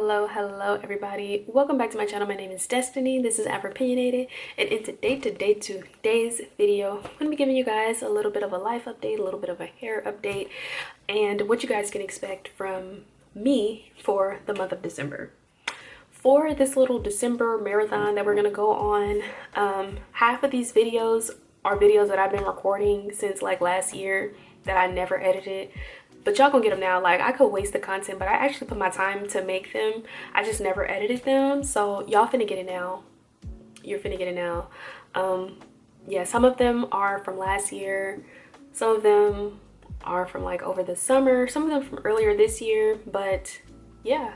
Hello everybody. Welcome back to my channel. My name is Destiny. This is Afro-Pinionated, and in today's video, I'm going to be giving you guys a little bit of a life update, a little bit of a hair update, and what you guys can expect from me for the month of December. For this little December marathon that we're going to go on, half of these videos are videos that I've been recording since like last year that I never edited. But y'all gonna get them now. Like, I could waste the content, but I actually put my time to make them. I just never edited them. So y'all finna get it now. You're finna get it now. Yeah, some of them are from last year. Some of them are from like over the summer. Some of them from earlier this year. But yeah,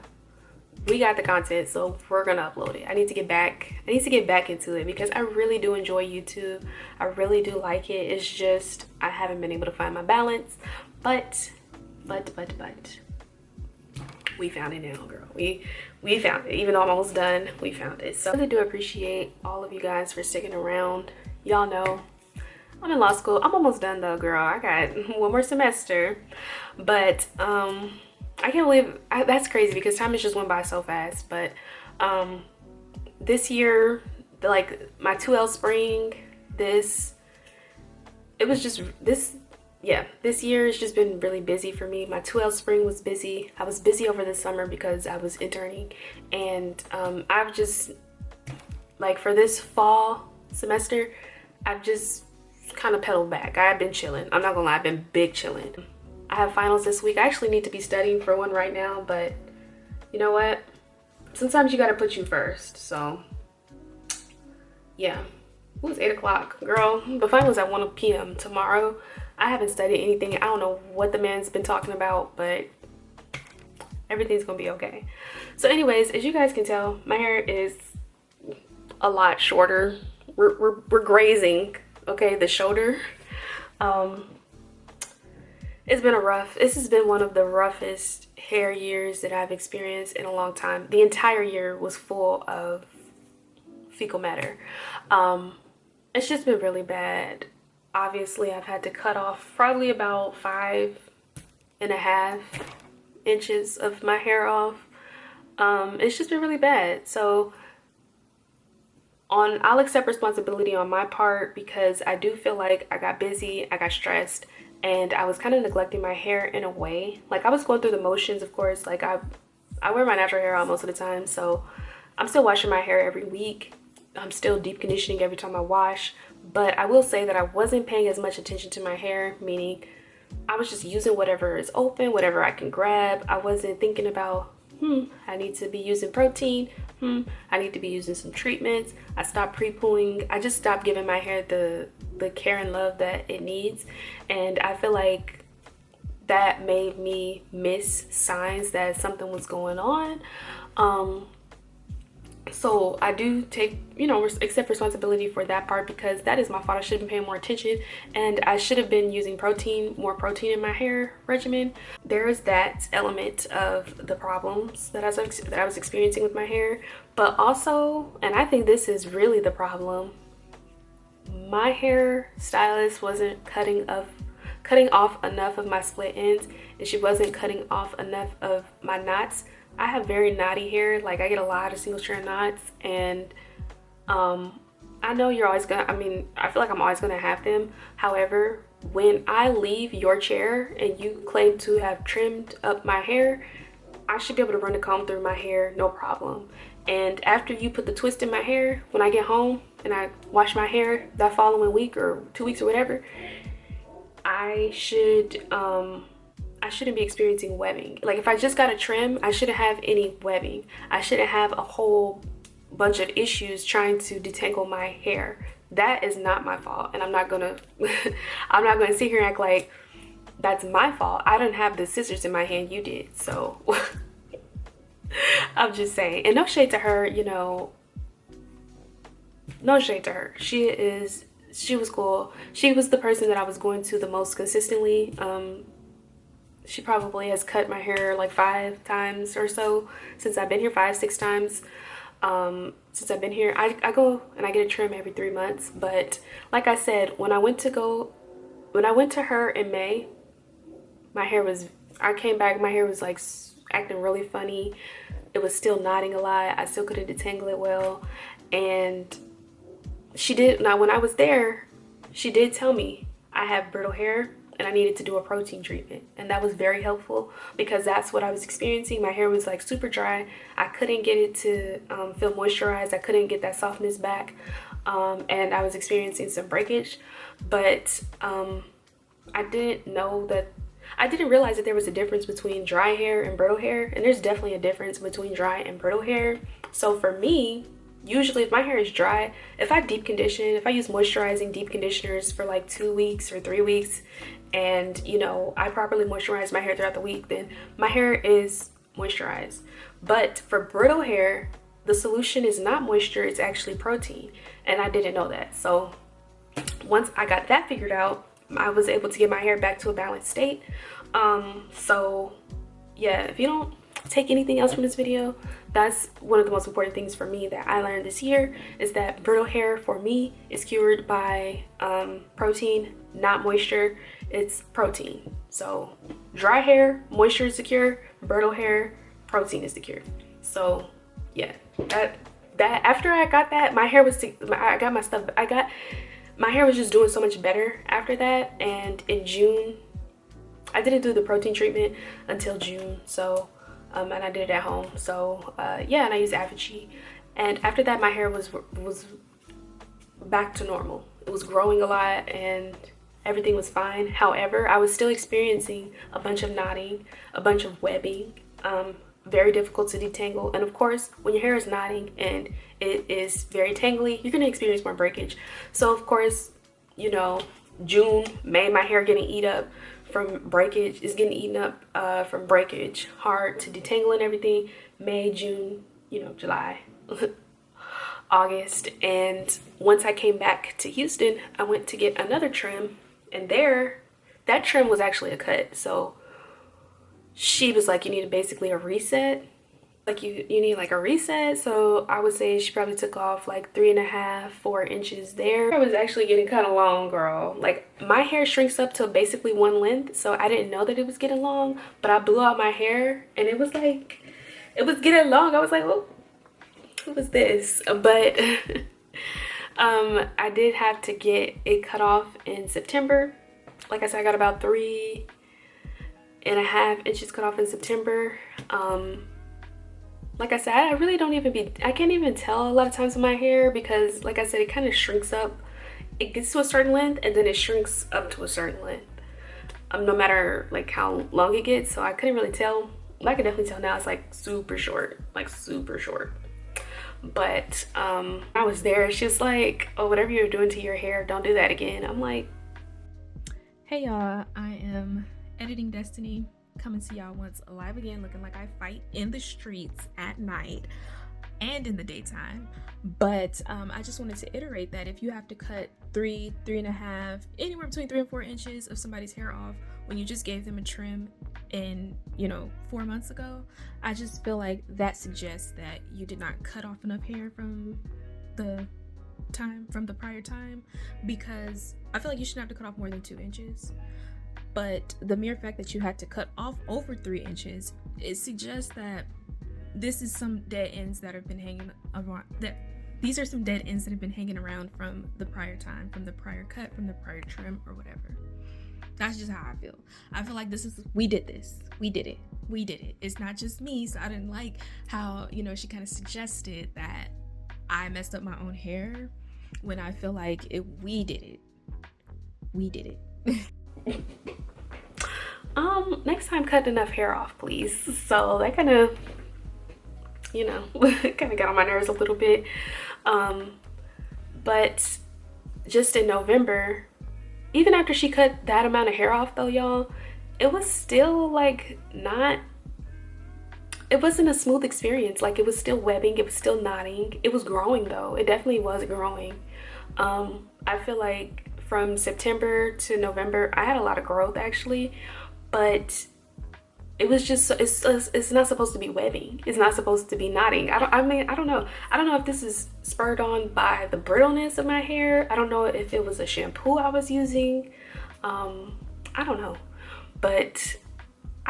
we got the content, so we're gonna upload it. I need to get back into it because I really do enjoy YouTube. I really do like it. It's just I haven't been able to find my balance. But we found it now, girl. We found it. Even though I'm almost done, we found it. So I really do appreciate all of you guys for sticking around. Y'all know I'm in law school. I'm almost done though, girl. I got one more semester. But I can't believe that's crazy because time has just went by so fast. But this year, like my 2L spring, this year has just been really busy for me. My 2L spring was busy. I was busy over the summer because I was interning, and I've just, like, for this fall semester, I've just kind of pedaled back. I've been chilling. I'm not gonna lie, I've been big chilling. I have finals this week. I actually need to be studying for one right now, but you know what? Sometimes you gotta put you first, so yeah. It was 8 o'clock, girl. The finals at 1 p.m. tomorrow. I haven't studied anything. I don't know what the man's been talking about, but everything's gonna be okay. So anyways, as you guys can tell, my hair is a lot shorter. We're grazing, okay, the shoulder. This has been one of the roughest hair years that I've experienced in a long time. The entire year was full of fecal matter. It's just been really bad. Obviously, I've had to cut off probably about 5.5 inches of my hair off. It's just been really bad. So I'll accept responsibility on my part because I do feel like I got busy, I got stressed, and I was kind of neglecting my hair in a way. Like, I was going through the motions, of course. Like, I wear my natural hair out most of the time, so I'm still washing my hair every week. I'm still deep conditioning every time I wash. But I will say that I wasn't paying as much attention to my hair, meaning I was just using whatever is open, whatever I can grab. I wasn't thinking about, I need to be using protein. I need to be using some treatments. I stopped pre-pooing. I just stopped giving my hair the care and love that it needs. And I feel like that made me miss signs that something was going on. So I do take, accept responsibility for that part because that is my fault. I should have been paying more attention, and I should have been using more protein in my hair regimen. There is that element of the problems that I was experiencing with my hair, but also, and I think this is really the problem, my hair stylist wasn't cutting off enough of my split ends, and she wasn't cutting off enough of my knots. I have very knotty hair. Like, I get a lot of single strand knots, and I know you're always gonna, I feel like I'm always gonna have them. However, when I leave your chair and you claim to have trimmed up my hair, I should be able to run a comb through my hair, no problem. And after you put the twist in my hair, when I get home and I wash my hair that following week or 2 weeks or whatever, I shouldn't be experiencing webbing. Like, if I just got a trim, I shouldn't have any webbing. I shouldn't have a whole bunch of issues trying to detangle my hair. That is not my fault, and I'm not gonna sit here and act like that's my fault. I didn't have the scissors in my hand, you did. So I'm just saying. And no shade to her, no shade to her. She was cool. She was the person that I was going to the most consistently. She probably has cut my hair like 5 times or so since I've been here, 5-6 times since I've been here. I go and I get a trim every 3 months. But like I said, when I went to her in May, I came back, my hair was like, acting really funny. It was still knotting a lot. I still couldn't detangle it well. And she did, now when I was there, she did tell me I have brittle hair and I needed to do a protein treatment. And that was very helpful because that's what I was experiencing. My hair was like super dry. I couldn't get it to feel moisturized. I couldn't get that softness back. And I was experiencing some breakage. But I didn't realize that there was a difference between dry hair and brittle hair. And there's definitely a difference between dry and brittle hair. So for me, usually if my hair is dry, if I deep condition, if I use moisturizing deep conditioners for like 2 weeks or 3 weeks, and you know, I properly moisturize my hair throughout the week, then my hair is moisturized. But for brittle hair, the solution is not moisture, it's actually protein. And I didn't know that. So once I got that figured out, I was able to get my hair back to a balanced state. So yeah, if you don't take anything else from this video, that's one of the most important things for me that I learned this year, is that brittle hair for me is cured by protein, not moisture. It's protein. So dry hair, moisture is the cure. Brittle hair, protein is the cure. So yeah, that after I got that, my hair was my hair was just doing so much better after that. And in June, I didn't do the protein treatment until June. So and I did it at home. So yeah, and I used Afro-Pinionated. And after that, my hair was back to normal. It was growing a lot and everything was fine. However, I was still experiencing a bunch of knotting, a bunch of webbing, very difficult to detangle. And of course, when your hair is knotting and it is very tangly, you're gonna experience more breakage. So of course, you know, June, May, my hair getting eat up from breakage, is getting eaten up from breakage, hard to detangle and everything. May, June, you know, July, August. And once I came back to Houston, I went to get another trim, and that trim was actually a cut. So she was like, you need basically a reset. Like you need like a reset. So I would say she probably took off like 3.5, 4 inches there. I was actually getting kind of long, girl. Like my hair shrinks up to basically one length, so I didn't know that it was getting long, but I blew out my hair and it was like, it was getting long. I was like, oh, what was this? But I did have to get it cut off in September. Like I said, I got about 3.5 inches cut off in September. Like I said, I really don't even I can't even tell a lot of times with my hair because like I said, it kind of shrinks up. It gets to a certain length and then it shrinks up to a certain length. No matter like how long it gets. So I couldn't really tell. I can definitely tell now it's like super short, like super short. But I was there, she was like, oh, whatever you're doing to your hair, don't do that again. I'm like, hey y'all, I am editing Destiny, coming to y'all once live again, looking like I fight in the streets at night and in the daytime. But I just wanted to iterate that if you have to cut 3.5, anywhere between 3 and 4 inches of somebody's hair off when you just gave them a trim in, you know, 4 months ago, I just feel like that suggests that you did not cut off enough hair from the prior time, because I feel like you shouldn't have to cut off more than 2 inches. But the mere fact that you had to cut off over 3 inches, it suggests that this is some dead ends that have been hanging around, these are some dead ends that have been hanging around from the prior time, from the prior cut, from the prior trim or whatever. That's just how I feel. I feel like we did it. It's not just me. So I didn't like how, you know, she kind of suggested that I messed up my own hair when I feel like we did it. Next time cut enough hair off, please. So that kind of, you know, kind of got on my nerves a little bit. But just in November, even after she cut that amount of hair off though, y'all, it was still like it wasn't a smooth experience. Like it was still webbing, it was still knotting. It was growing though. It definitely was growing. I feel like from September to November, I had a lot of growth actually, but it was just, it's not supposed to be webbing. It's not supposed to be knotting. I don't know. I don't know if this is spurred on by the brittleness of my hair. I don't know if it was a shampoo I was using. I don't know. But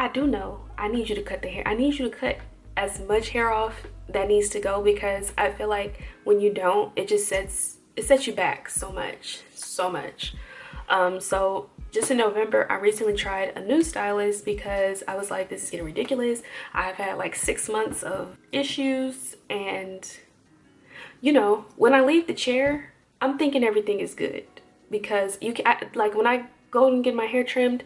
I do know I need you to cut the hair. I need you to cut as much hair off that needs to go, because I feel like when you don't, it just sets you back so much, so much. So just in November, I recently tried a new stylist because I was like, this is getting ridiculous. I've had like 6 months of issues, and you know, when I leave the chair, I'm thinking everything is good, because like when I go and get my hair trimmed,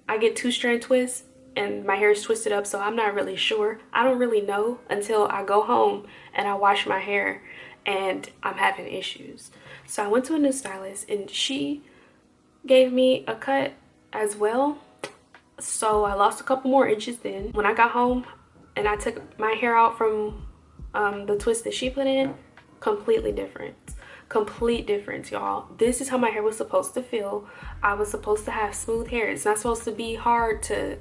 I get 2-strand twists and my hair is twisted up, so I'm not really sure. I don't really know until I go home and I wash my hair and I'm having issues. So I went to a new stylist and she gave me a cut as well. So I lost a couple more inches then. When I got home and I took my hair out from the twist that she put in, completely different. Complete difference, y'all. This is how my hair was supposed to feel. I was supposed to have smooth hair. It's not supposed to be hard to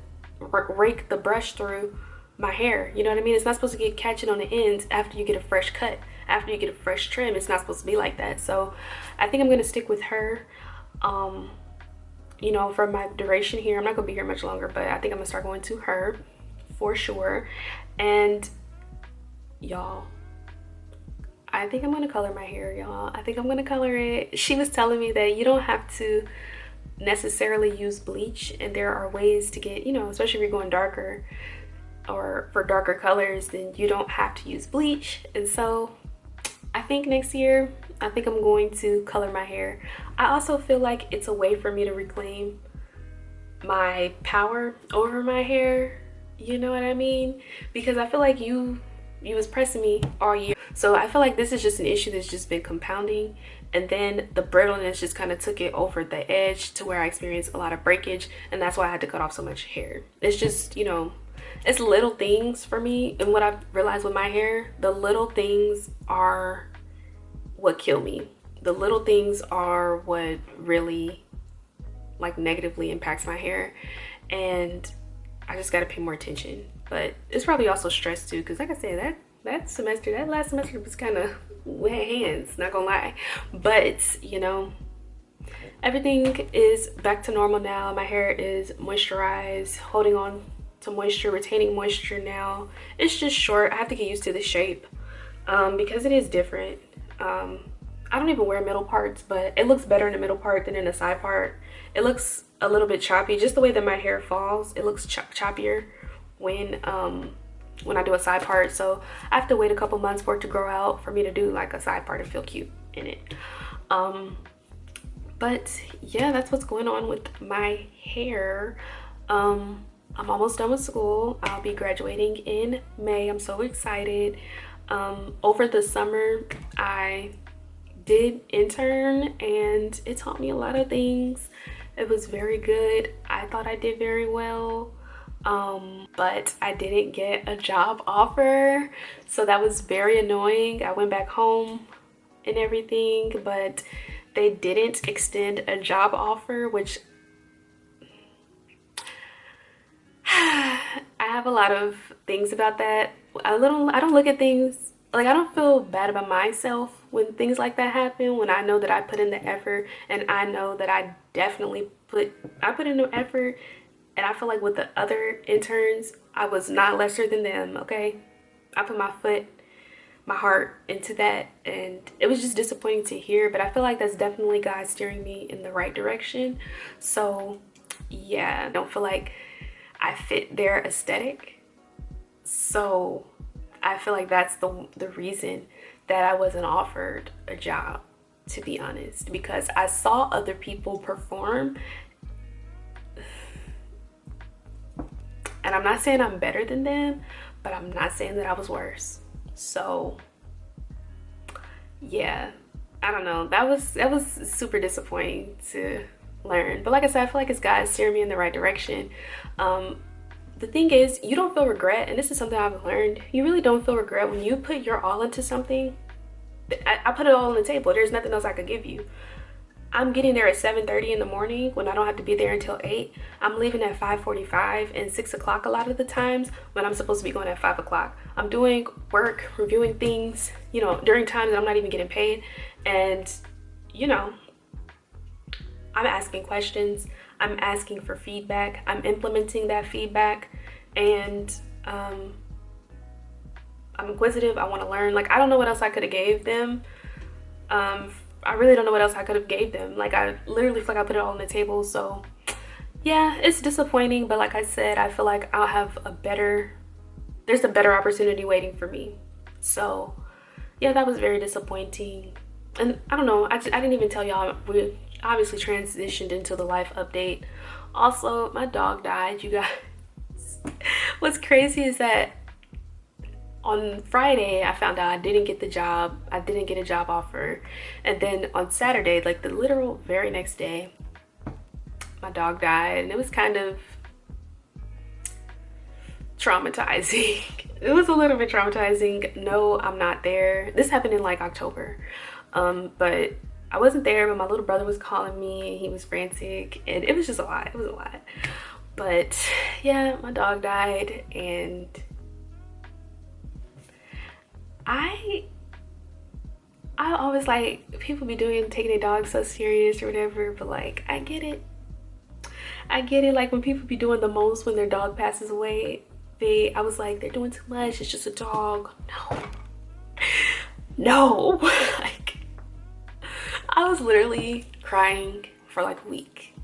rake the brush through my hair. You know what I mean? It's not supposed to get catching on the ends after you get a fresh cut, after you get a fresh trim. It's not supposed to be like that. So I think I'm gonna stick with her. You know, for my duration here, I'm not gonna be here much longer, but I think I'm gonna start going to her for sure. And y'all, I think I'm gonna color my hair, y'all. I think I'm gonna color it. She was telling me that you don't have to necessarily use bleach, and there are ways to get, you know, especially if you're going darker or for darker colors, then you don't have to use bleach. And so I think next year, I think I'm going to color my hair. I also feel like it's a way for me to reclaim my power over my hair. You know what I mean? Because I feel like you was pressing me all year. So I feel like this is just an issue that's just been compounding. And then the brittleness just kind of took it over the edge to where I experienced a lot of breakage. And that's why I had to cut off so much hair. It's just, you know, it's little things for me. And what I've realized with my hair, the little things are what kill me. The little things are what really like negatively impacts my hair. And I just got to pay more attention. But it's probably also stress too, because like I said, that last semester was kind of wet hands, not gonna lie. But you know, everything is back to normal now. My hair is moisturized, holding on to moisture, retaining moisture now. It's just short. I have to get used to the shape because it is different. I don't even wear middle parts, but it looks better in the middle part than in the side part. It looks a little bit choppy, just the way that my hair falls. It looks choppier when I do a side part. So I have to wait a couple months for it to grow out for me to do like a side part and feel cute in it. But yeah, that's what's going on with my hair. I'm almost done with school. I'll be graduating in May. I'm so excited. Over the summer, I did intern and it taught me a lot of things. It was very good. I thought I did very well. But I didn't get a job offer, so that was very annoying. I went back home and everything, but they didn't extend a job offer, which I have a lot of things about that. I don't look at things like, I don't feel bad about myself when things like that happen, when I know that I put in the effort and I know that I definitely put in the effort. And I feel like with the other interns, I was not lesser than them, okay? I put my heart into that, and it was just disappointing to hear, but I feel like that's definitely God steering me in the right direction. So yeah, I don't feel like I fit their aesthetic. So I feel like that's the reason that I wasn't offered a job, to be honest, because I saw other people perform. And I'm not saying I'm better than them, but I'm not saying that I was worse. So yeah, I don't know. That was super disappointing to learn. But like I said, I feel like it's God steering me in the right direction. The thing is, you don't feel regret, and this is something I've learned. You really don't feel regret when you put your all into something. I put it all on the table. There's nothing else I could give you. I'm getting there at 7:30 in the morning when I don't have to be there until 8. I'm leaving at 5:45 and 6 o'clock a lot of the times when I'm supposed to be going at 5 o'clock. I'm doing work, reviewing things, you know, during times that I'm not even getting paid. And, you know, I'm asking questions. I'm asking for feedback. I'm implementing that feedback, and I'm inquisitive. I want to learn. Like, I don't know what else I could have gave them. I really don't know what else I could have gave them. Like, I literally feel like I put it all on the table. So yeah, it's disappointing, but like I said, I feel like I'll have there's a better opportunity waiting for me. So yeah, that was very disappointing. And I don't know, I didn't even tell y'all, we obviously transitioned into the life update. Also, my dog died, you guys. What's crazy is that on Friday, I found out I didn't get the job. I didn't get a job offer. And then on Saturday, like the literal very next day, my dog died. And it was kind of traumatizing. It was a little bit traumatizing. No, I'm not there. This happened in like October. But I wasn't there, but my little brother was calling me and he was frantic, and it was just a lot. It was a lot. But yeah, my dog died, and I always like, people be taking their dogs so serious or whatever, but like, I get it. I get it. Like, when people be doing the most when their dog passes away, I was like, they're doing too much. It's just a dog. No. Like, I was literally crying for like a week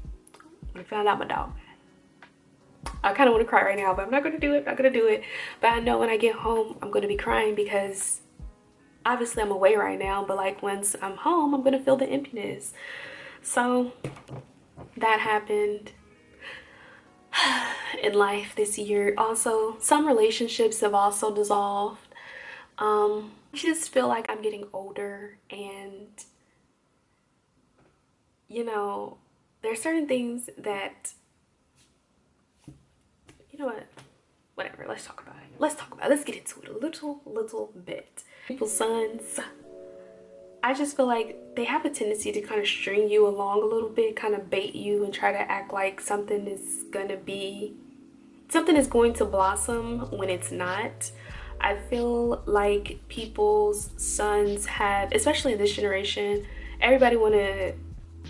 when I found out my dog died. I kind of want to cry right now, but I'm not going to do it. I'm not going to do it. But I know when I get home, I'm going to be crying because obviously I'm away right now. But like, once I'm home, I'm going to feel the emptiness. So that happened in life this year. Also, some relationships have also dissolved. I just feel like I'm getting older, and you know, there's certain things that, you know what, whatever, let's talk about it. Let's get into it a little bit. People's sons, I just feel like they have a tendency to kind of string you along a little bit, kind of bait you and try to act like something is going to blossom when it's not. I feel like people's sons have, especially in this generation, everybody want to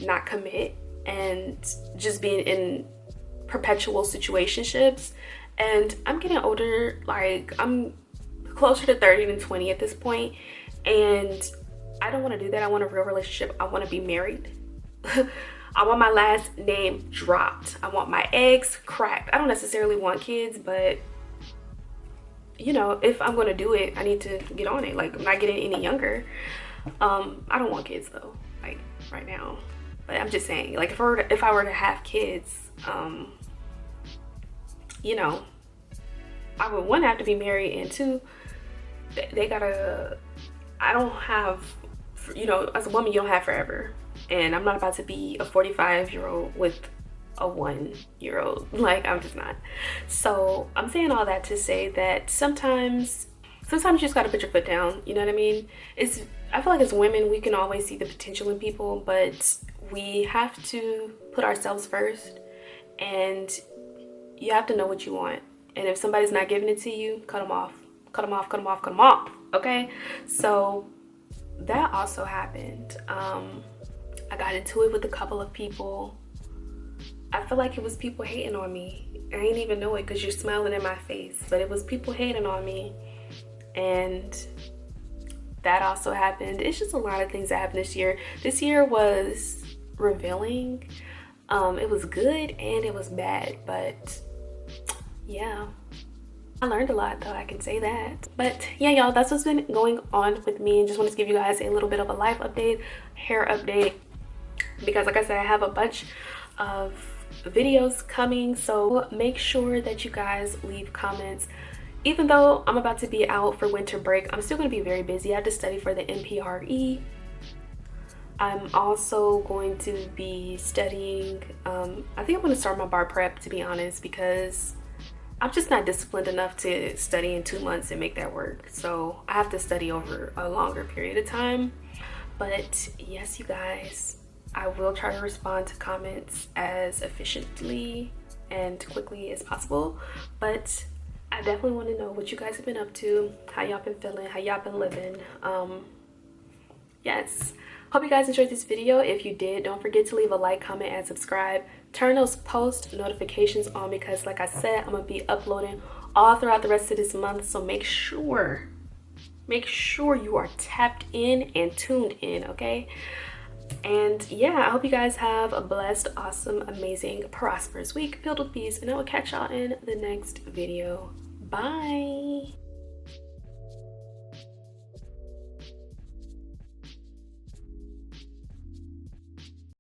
not commit and just being in perpetual situationships. And I'm getting older, like I'm closer to 30 than 20 at this point, and I don't want to do that. I want a real relationship. I want to be married. I want my last name dropped. I want my eggs cracked. I don't necessarily want kids, but you know, if I'm going to do it, I need to get on it. Like, I'm not getting any younger. I don't want kids though, like right now. But I'm just saying, like, if I were to have kids, you know, I would, one, have to be married, and two, they gotta, I don't have, you know, as a woman, you don't have forever. And I'm not about to be a 45-year-old with a 1-year-old. Like, I'm just not. So I'm saying all that to say that sometimes you just gotta put your foot down. You know what I mean? I feel like as women, we can always see the potential in people, but we have to put ourselves first, and you have to know what you want. And if somebody's not giving it to you, cut them off. Okay? So that also happened. I got into it with a couple of people. I feel like it was people hating on me. I didn't even know it because you're smiling in my face, but it was people hating on me. And that also happened. It's just a lot of things that happened this year. This year was revealing. It was good and it was bad, but yeah, I learned a lot though, I can say that. But yeah, y'all, that's what's been going on with me, and just wanted to give you guys a little bit of a life update, hair update, because like I said, I have a bunch of videos coming, so make sure that you guys leave comments. Even though I'm about to be out for winter break, I'm still going to be very busy. I have to study for the NPRE. I'm also going to be studying, I think I'm going to start my bar prep, to be honest, because I'm just not disciplined enough to study in 2 months and make that work. So I have to study over a longer period of time. But yes, you guys, I will try to respond to comments as efficiently and quickly as possible. But I definitely want to know what you guys have been up to, how y'all been feeling, how y'all been living. Yes. Hope you guys enjoyed this video. If you did, don't forget to leave a like, comment, and subscribe. turn those post notifications on, because like I said, I'm gonna be uploading all throughout the rest of this month. So make sure you are tapped in and tuned in, okay? And yeah, I hope you guys have a blessed, awesome, amazing, prosperous week filled with peace, and I will catch y'all in the next video. Bye.